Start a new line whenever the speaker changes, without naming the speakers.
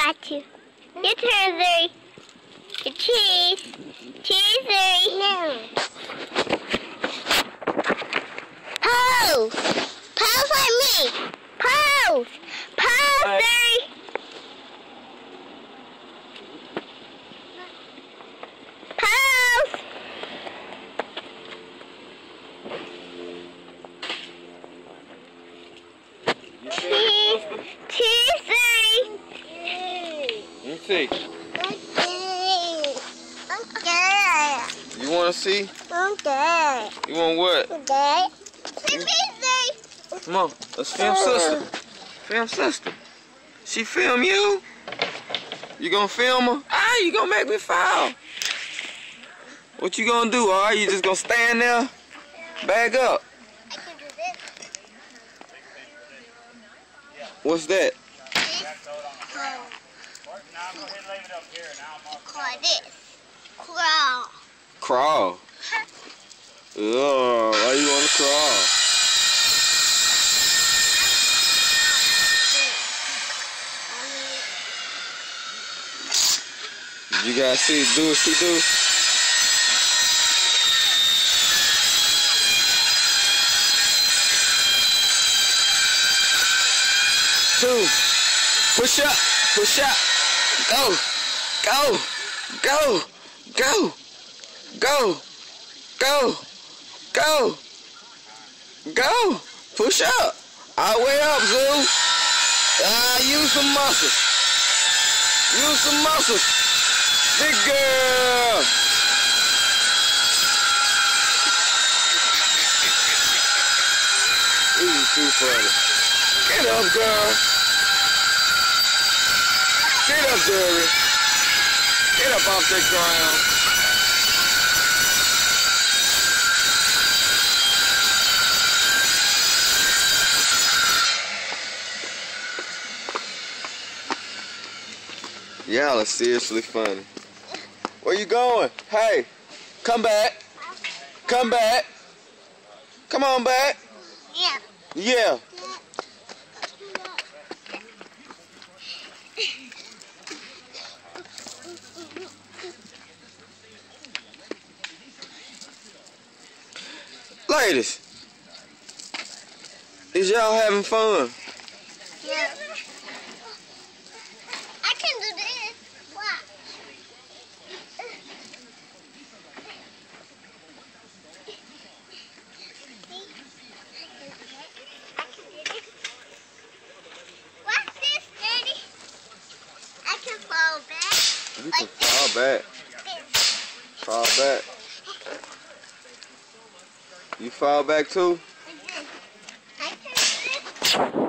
got you. Your turn, Zuri. Your cheese. Cheese, Zuri. No. Pose. Pose like me. Pose. Pose, Zuri. Pose. Cheese. Cheese, Zuri.
Let me see.
Okay.
You want to see?
Okay.
You want what?
Okay.
Come on, let's film sister. Film sister. She film you? You gonna film her? Ah, you gonna make me foul. What you gonna do? Are you just gonna stand there? Back up.
I can do this.
What's that?
Call this. Crawl.
Crawl. Oh, why you wanna crawl? You guys see, do what she do. Two, push up, go, go, go, go, go, go, go, go, push up, all the way up, Zoo. Use some muscles, big girl. This is too funny. Get up, girl. Get up, Jerry. Get up off that ground. Y'all are seriously funny. Where you going? Hey, come back. Come back. Come on back.
Yeah.
Yeah. Ladies, is y'all having fun?
Yeah. I can do this. Watch. Watch this, Daddy. I can fall back.
You can fall back. Fall back. You fall back too?
I can do this.